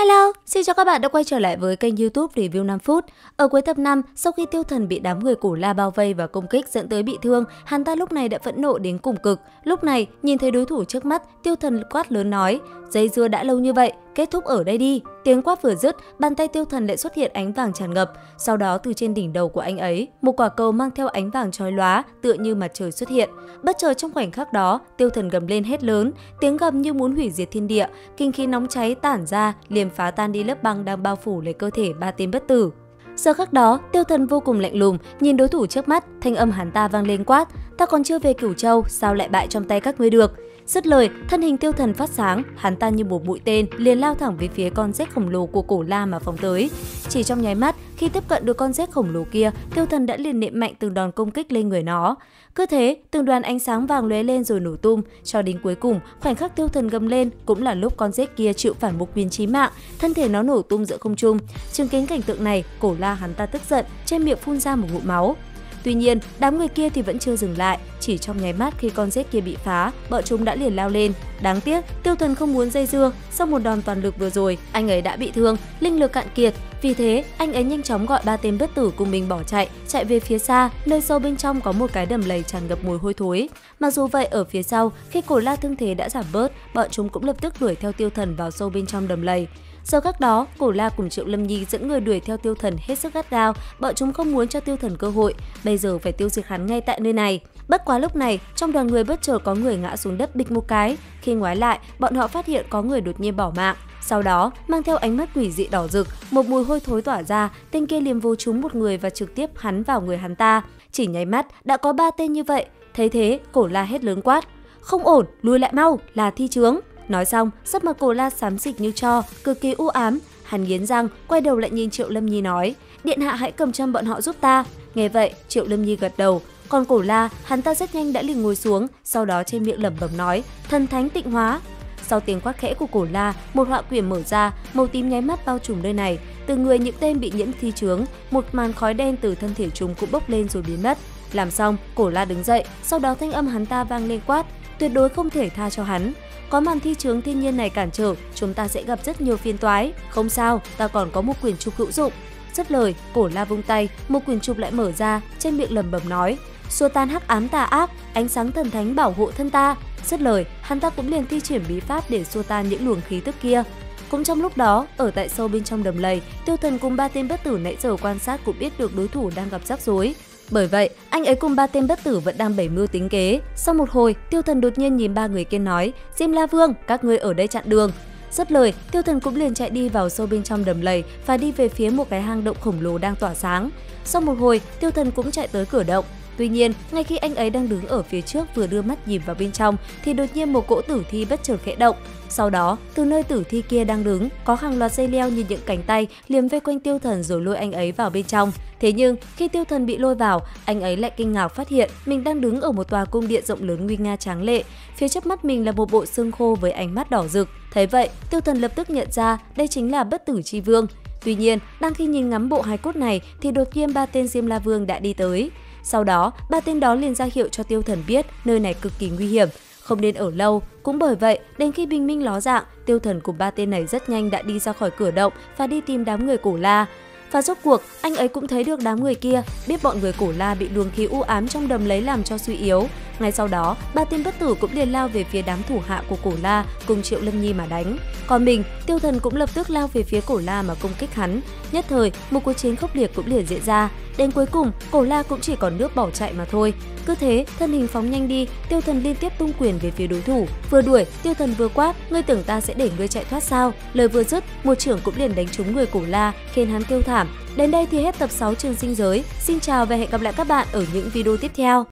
Hello, xin chào các bạn đã quay trở lại với kênh YouTube Review 5 phút. Ở cuối tập 5, sau khi Tiêu Thần bị đám người Cổ La bao vây và công kích dẫn tới bị thương, hắn ta lúc này đã phẫn nộ đến cùng cực. Lúc này, nhìn thấy đối thủ trước mắt, Tiêu Thần quát lớn nói: "Dây dưa đã lâu như vậy, kết thúc ở đây đi." Tiếng quát vừa dứt, bàn tay Tiêu Thần lại xuất hiện ánh vàng tràn ngập. Sau đó từ trên đỉnh đầu của anh ấy, một quả cầu mang theo ánh vàng chói lóa, tựa như mặt trời xuất hiện. Bất chợt trong khoảnh khắc đó, Tiêu Thần gầm lên hét lớn, tiếng gầm như muốn hủy diệt thiên địa, kinh khí nóng cháy tản ra, liềm phá tan đi lớp băng đang bao phủ lấy cơ thể ba tên bất tử. Giờ khắc đó, Tiêu Thần vô cùng lạnh lùng, nhìn đối thủ trước mắt, thanh âm hắn ta vang lên quát: "Ta còn chưa về Cửu Châu, sao lại bại trong tay các ngươi được?" Dứt lời, thân hình Tiêu Thần phát sáng, hắn ta như một mũi tên liền lao thẳng về phía con rết khổng lồ của Cổ La mà phóng tới. Chỉ trong nháy mắt, khi tiếp cận được con rết khổng lồ kia, Tiêu Thần đã liền nện mạnh từng đòn công kích lên người nó. Cứ thế, từng đoàn ánh sáng vàng lóe lên rồi nổ tung, cho đến cuối cùng, khoảnh khắc Tiêu Thần gầm lên cũng là lúc con rết kia chịu phải một quyền chí mạng, thân thể nó nổ tung giữa không trung. Chứng kiến cảnh tượng này, Cổ La hắn ta tức giận, trên miệng phun ra một ngụm máu. Tuy nhiên, đám người kia thì vẫn chưa dừng lại, chỉ trong nháy mắt khi con rết kia bị phá, bọn chúng đã liền lao lên. Đáng tiếc, Tiêu Thần không muốn dây dưa, sau một đòn toàn lực vừa rồi, anh ấy đã bị thương, linh lực cạn kiệt. Vì thế, anh ấy nhanh chóng gọi ba tên bất tử cùng mình bỏ chạy về phía xa, nơi sâu bên trong có một cái đầm lầy tràn ngập mùi hôi thối. Mặc dù vậy, ở phía sau, khi Cổ La thương thế đã giảm bớt, bọn chúng cũng lập tức đuổi theo Tiêu Thần vào sâu bên trong đầm lầy. Sau khắc đó, Cổ La cùng Triệu Lâm Nhi dẫn người đuổi theo Tiêu Thần hết sức gắt gao, bọn chúng không muốn cho Tiêu Thần cơ hội, bây giờ phải tiêu diệt hắn ngay tại nơi này. Bất quá lúc này, trong đoàn người bất chợt có người ngã xuống đất bịch một cái, khi ngoái lại, bọn họ phát hiện có người đột nhiên bỏ mạng. Sau đó, mang theo ánh mắt quỷ dị đỏ rực, một mùi hôi thối tỏa ra, tên kia liềm vô trúng một người và trực tiếp hắn vào người hắn ta. Chỉ nháy mắt, đã có 3 tên như vậy. Thấy thế, Cổ La hét lớn quát: "Không ổn, lùi lại mau, là thi chướng." Nói xong, sắc mặt Cổ La xám xịt như tro, cực kỳ u ám. Hắn nghiến răng, quay đầu lại nhìn Triệu Lâm Nhi nói: "Điện hạ hãy cầm chân bọn họ giúp ta." Nghe vậy, Triệu Lâm Nhi gật đầu. Còn Cổ La, hắn ta rất nhanh đã liền ngồi xuống, sau đó trên miệng lẩm bẩm nói: "Thần thánh tịnh hóa." Sau tiếng quát khẽ của Cổ La, một họa quyển mở ra, màu tím nháy mắt bao trùm nơi này. Từ người những tên bị nhiễm thi chướng, một màn khói đen từ thân thể chúng cũng bốc lên rồi biến mất. Làm xong, Cổ La đứng dậy, sau đó thanh âm hắn ta vang lên quát: "Tuyệt đối không thể tha cho hắn. Có màn thi chướng thiên nhiên này cản trở, chúng ta sẽ gặp rất nhiều phiền toái. Không sao, ta còn có một quyển trục hữu dụng." Dứt lời, Cổ La vung tay, một quyển trục lại mở ra, trên miệng lẩm bẩm nói: "Xua tan hắc ám tà ác, ánh sáng thần thánh bảo hộ thân ta." Dứt lời, hắn ta cũng liền thi triển bí pháp để xua tan những luồng khí tức kia. Cũng trong lúc đó, ở tại sâu bên trong đầm lầy, Tiêu Thần cùng 3 tên bất tử nãy giờ quan sát cũng biết được đối thủ đang gặp rắc rối. Bởi vậy, anh ấy cùng 3 tên bất tử vẫn đang bày mưu tính kế. Sau một hồi, Tiêu Thần đột nhiên nhìn 3 người kia nói: "Diêm La Vương, các ngươi ở đây chặn đường." Dứt lời, Tiêu Thần cũng liền chạy đi vào sâu bên trong đầm lầy và đi về phía một cái hang động khổng lồ đang tỏa sáng. Sau một hồi, Tiêu Thần cũng chạy tới cửa động. Tuy nhiên, ngay khi anh ấy đang đứng ở phía trước vừa đưa mắt nhìn vào bên trong thì đột nhiên một cỗ tử thi bất chợt khẽ động. Sau đó, từ nơi tử thi kia đang đứng, có hàng loạt dây leo như những cánh tay liềm vây quanh Tiêu Thần rồi lôi anh ấy vào bên trong. Thế nhưng, khi Tiêu Thần bị lôi vào, anh ấy lại kinh ngạc phát hiện mình đang đứng ở một tòa cung điện rộng lớn nguy nga tráng lệ. Phía trước mắt mình là một bộ xương khô với ánh mắt đỏ rực. Thấy vậy, Tiêu Thần lập tức nhận ra đây chính là Bất Tử Chi Vương. Tuy nhiên, đang khi nhìn ngắm bộ hài cốt này thì đột nhiên 3 tên Diêm La Vương đã đi tới. Sau đó, 3 tên đó liền ra hiệu cho Tiêu Thần biết nơi này cực kỳ nguy hiểm, không nên ở lâu. Cũng bởi vậy, đến khi bình minh ló dạng, Tiêu Thần cùng 3 tên này rất nhanh đã đi ra khỏi cửa động và đi tìm đám người Cổ La. Và rốt cuộc, anh ấy cũng thấy được đám người kia, biết bọn người Cổ La bị luồng khí u ám trong đầm lấy làm cho suy yếu. Ngay sau đó, 3 tên bất tử cũng liền lao về phía đám thủ hạ của Cổ La cùng Triệu Lâm Nhi mà đánh. Còn mình, Tiêu Thần cũng lập tức lao về phía Cổ La mà công kích hắn. Nhất thời, một cuộc chiến khốc liệt cũng liền diễn ra. Đến cuối cùng, Cổ La cũng chỉ còn nước bỏ chạy mà thôi. Cứ thế, thân hình phóng nhanh đi, Tiêu Thần liên tiếp tung quyền về phía đối thủ. Vừa đuổi, Tiêu Thần vừa quát: "Ngươi tưởng ta sẽ để ngươi chạy thoát sao?" Lời vừa dứt, một chưởng cũng liền đánh trúng người Cổ La, khiến hắn kêu thảm. Đến đây thì hết tập 6 Trường Sinh Giới. Xin chào và hẹn gặp lại các bạn ở những video tiếp theo.